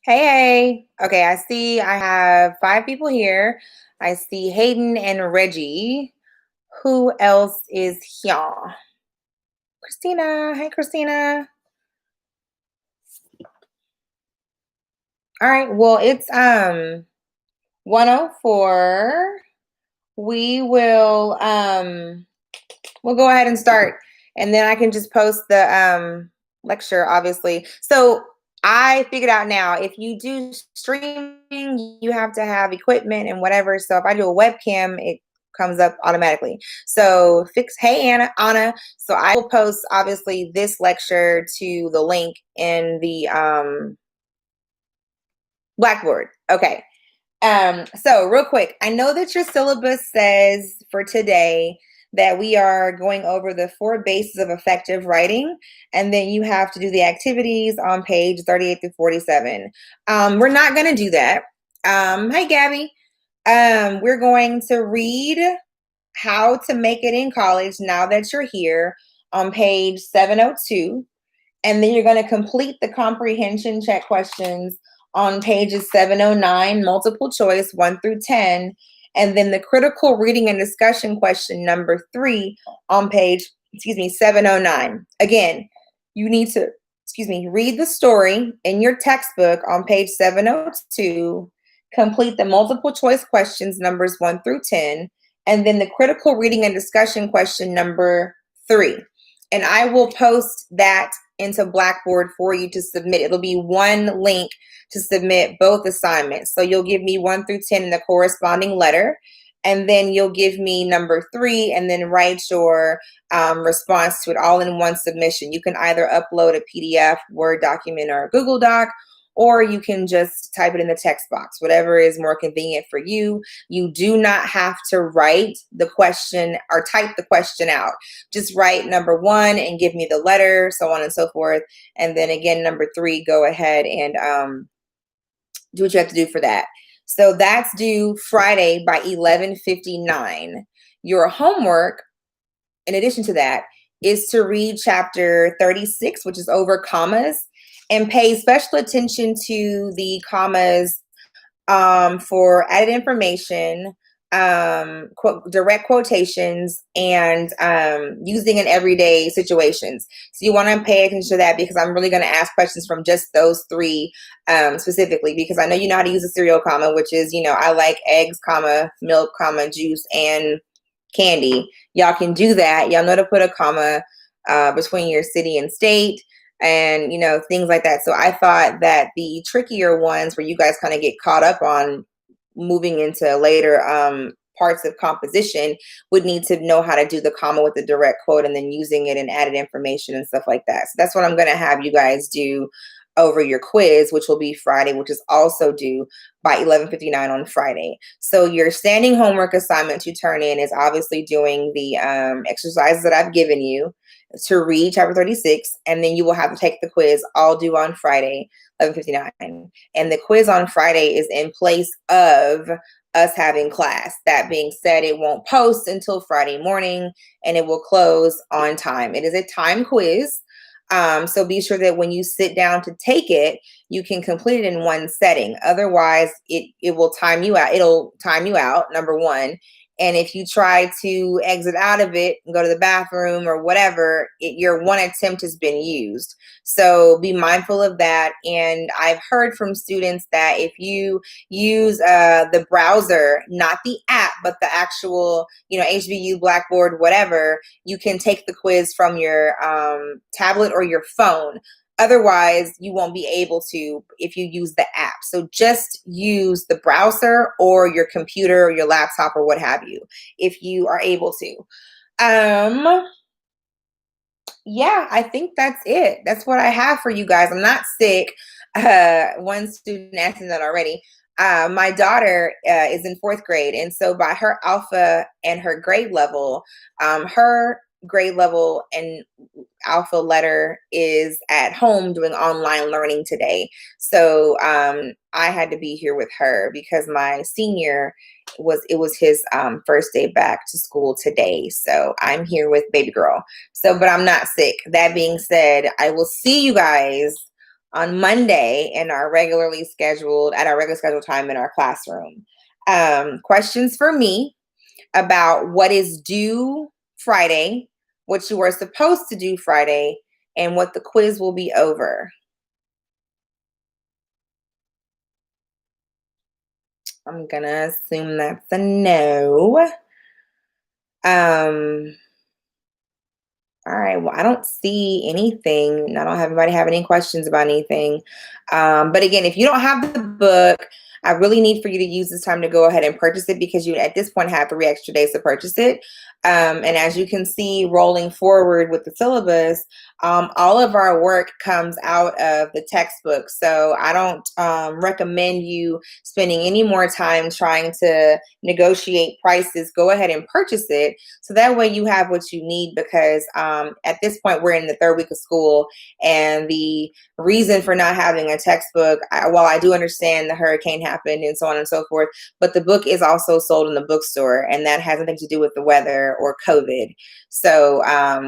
Hey. Okay, I see I have five people here. I see Hayden and Reggie. Who else is here? Christina. Hey, Christina. All right. Well, it's 104. We will we'll go ahead and start, and then I can just post the lecture, obviously. So I figured out now, if you do streaming, you have to have equipment and whatever. So if I do a webcam, it comes up automatically. So fix. Hey, Anna. So I will post, obviously, this lecture to the link in the Blackboard. Okay. So real quick, I know that your syllabus says for today that we are going over the four bases of effective writing, and then you have to do the activities on page 38 to 47. We're not going to do that. Hi, Gabby. We're going to read How to Make It in College Now That You're Here on page 702. And then you're going to complete the comprehension check questions on pages 709, multiple choice 1 through 10, and then the critical reading and discussion question number 3 on page, 709. Again, you need to, read the story in your textbook on page 702, complete the multiple choice questions numbers 1 through 10, and then the critical reading and discussion question number 3. And I will post that into Blackboard for you to submit. It'll be one link to submit both assignments. So you'll give me 1 through 10 in the corresponding letter, and then you'll give me number 3, and then write your response to it all in one submission. You can either upload a PDF, Word document, or a Google Doc, or you can just type it in the text box, whatever is more convenient for you. You do not have to write the question or type the question out. Just write number 1 and give me the letter, so on and so forth. And then again, number 3, go ahead and do what you have to do for that. So that's due Friday by 11:59. Your homework, in addition to that, is to read chapter 36, which is over commas, and pay special attention to the commas for added information, direct quotations, and using in everyday situations. So you want to pay attention to that, because I'm really going to ask questions from just those 3 specifically, because I know you know how to use a serial comma, which is, I like eggs, comma, milk, comma, juice, and candy. Y'all can do that. Y'all know to put a comma between your city and state, and things like that. So I thought that the trickier ones, where you guys kind of get caught up on moving into later parts of composition, would need to know how to do the comma with the direct quote, and then using it in added information and stuff like that. So that's what I'm going to have you guys do over your quiz, which will be Friday, which is also due by 11:59 on Friday. So your standing homework assignment to turn in is obviously doing the exercises that I've given you to read chapter 36, and then you will have to take the quiz, all due on Friday, 11:59. And the quiz on Friday is in place of us having class. That being said, it won't post until Friday morning, and it will close on time. It is a time quiz. So be sure that when you sit down to take it, you can complete it in one setting. Otherwise, it will time you out. It'll time you out, number 1. And if you try to exit out of it and go to the bathroom or whatever, your one attempt has been used. So be mindful of that. And I've heard from students that if you use the browser, not the app, but the actual, HBU, Blackboard, whatever, you can take the quiz from your tablet or your phone. Otherwise, you won't be able to if you use the app. So just use the browser or your computer or your laptop or what have you, if you are able to. Yeah, I think that's it. That's what I have for you guys. I'm not sick. One student asked me that already. My daughter is in 4th grade, and so by her alpha and her grade level, her grade level and alpha letter is at home doing online learning today. So I had to be here with her because my senior was his first day back to school today. So I'm here with baby girl. So, but I'm not sick. That being said, I will see you guys on Monday in our regularly scheduled, at our regular scheduled time in our classroom. Questions for me about what is due Friday, what you are supposed to do Friday, and what the quiz will be over. I'm gonna assume that's a no. All right. Well, I don't see anything. I don't have anybody have any questions about anything. But again, if you don't have the book, I really need for you to use this time to go ahead and purchase it because you at this point have 3 extra days to purchase it. And as you can see, rolling forward with the syllabus, all of our work comes out of the textbook. So I don't recommend you spending any more time trying to negotiate prices. Go ahead and purchase it so that way you have what you need because at this point we're in the 3rd week of school and the reason for not having a textbook, while I do understand the hurricane happened and so on and so forth, but the book is also sold in the bookstore and that has nothing to do with the weather or COVID. So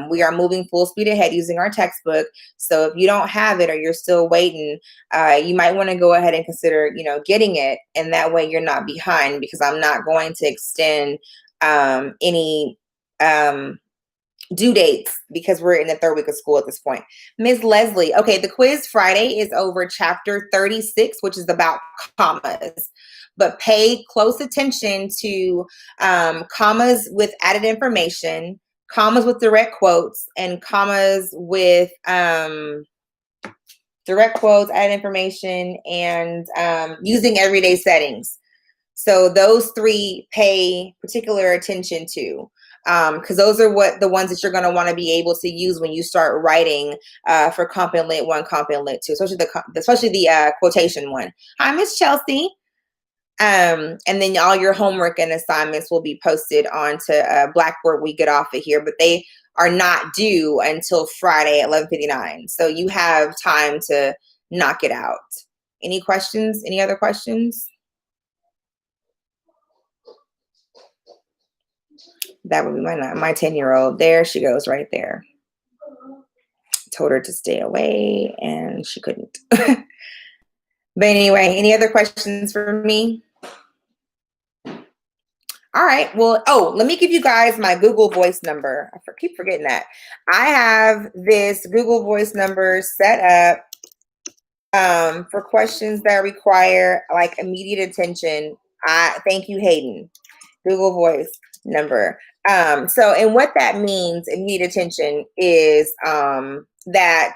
we are moving full speed ahead using our textbook. So if you don't have it or you're still waiting, you might want to go ahead and consider, getting it. And that way you're not behind because I'm not going to extend any due dates because we're in the 3rd week of school at this point. Ms. Leslie, okay, the quiz Friday is over chapter 36, which is about commas. But pay close attention to commas with added information, commas with direct quotes, and commas with direct quotes, added information, and using everyday settings. So those 3 pay particular attention to because those are the ones that you're going to want to be able to use when you start writing for Comp and Lit 1, Comp and Lit 2, especially the quotation one. Hi, Miss Chelsea. And then all your homework and assignments will be posted onto Blackboard when we get off of here, but they are not due until Friday at 11:59. So you have time to knock it out. Any questions? Any other questions? That would be my 10-year-old. There she goes right there. Told her to stay away and she couldn't. But anyway, any other questions for me? All right. Well, let me give you guys my Google Voice number. I keep forgetting that. I have this Google Voice number set up for questions that require like immediate attention. Thank you, Hayden. Google Voice number. And what that means, immediate attention, is that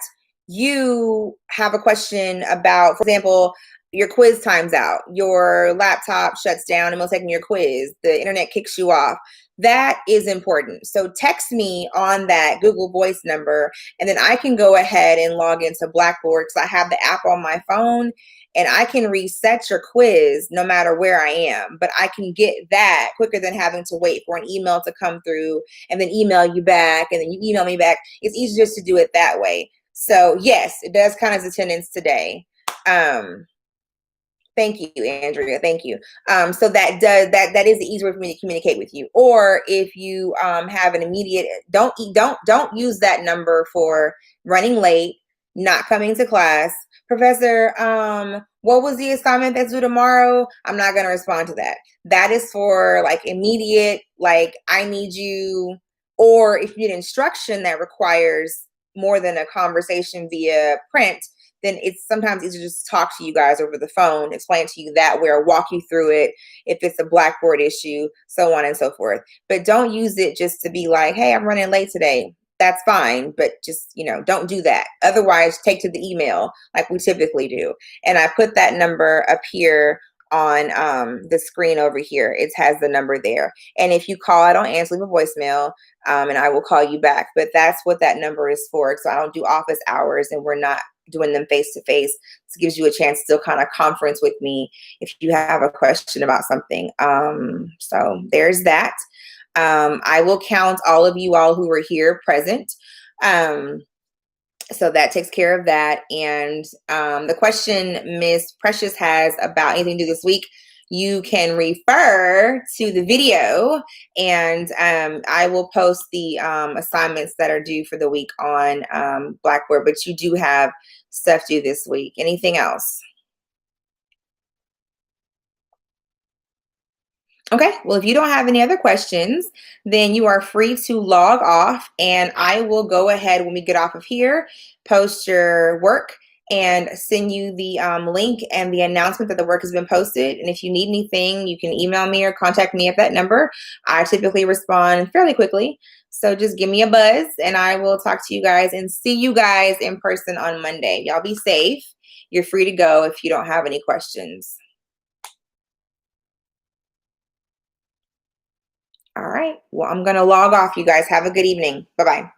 you have a question about, for example, your quiz times out, your laptop shuts down and will taking your quiz, the internet kicks you off. That is important. So text me on that Google Voice number, and then I can go ahead and log into Blackboard because I have the app on my phone and I can reset your quiz no matter where I am. But I can get that quicker than having to wait for an email to come through and then email you back and then you email me back. It's easier just to do it that way. So yes, it does count as attendance today. Thank you, Andrea. Thank you. So that is the easier way for me to communicate with you. Or if you have an immediate, don't use that number for running late, not coming to class. Professor, what was the assignment that's due tomorrow? I'm not going to respond to that. That is for like immediate, like I need you, or if you need instruction that requires more than a conversation via print, then it's sometimes easier to just talk to you guys over the phone, explain to you that way, or walk you through it if it's a Blackboard issue, so on and so forth. But don't use it just to be like, hey, I'm running late today. That's fine, but just, don't do that. Otherwise, take to the email like we typically do. And I put that number up here on the screen over here. It has the number there. And if you call, I don't answer, leave a voicemail, and I will call you back. But that's what that number is for. So I don't do office hours, and we're not doing them face to face. This gives you a chance to still kind of conference with me if you have a question about something. So there's that. I will count all of you all who were here present. So that takes care of that. And the question Miss Precious has about anything to do this week, you can refer to the video, and I will post the assignments that are due for the week on Blackboard. But you do have stuff due this week? Anything else? Okay, well, if you don't have any other questions, then you are free to log off, and I will go ahead when we get off of here, post your work, and send you the link and the announcement that the work has been posted. And if you need anything, you can email me or contact me at that number. I typically respond fairly quickly. So just give me a buzz, and I will talk to you guys and see you guys in person on Monday. Y'all be safe. You're free to go if you don't have any questions. All right. Well, I'm going to log off, you guys. Have a good evening. Bye bye.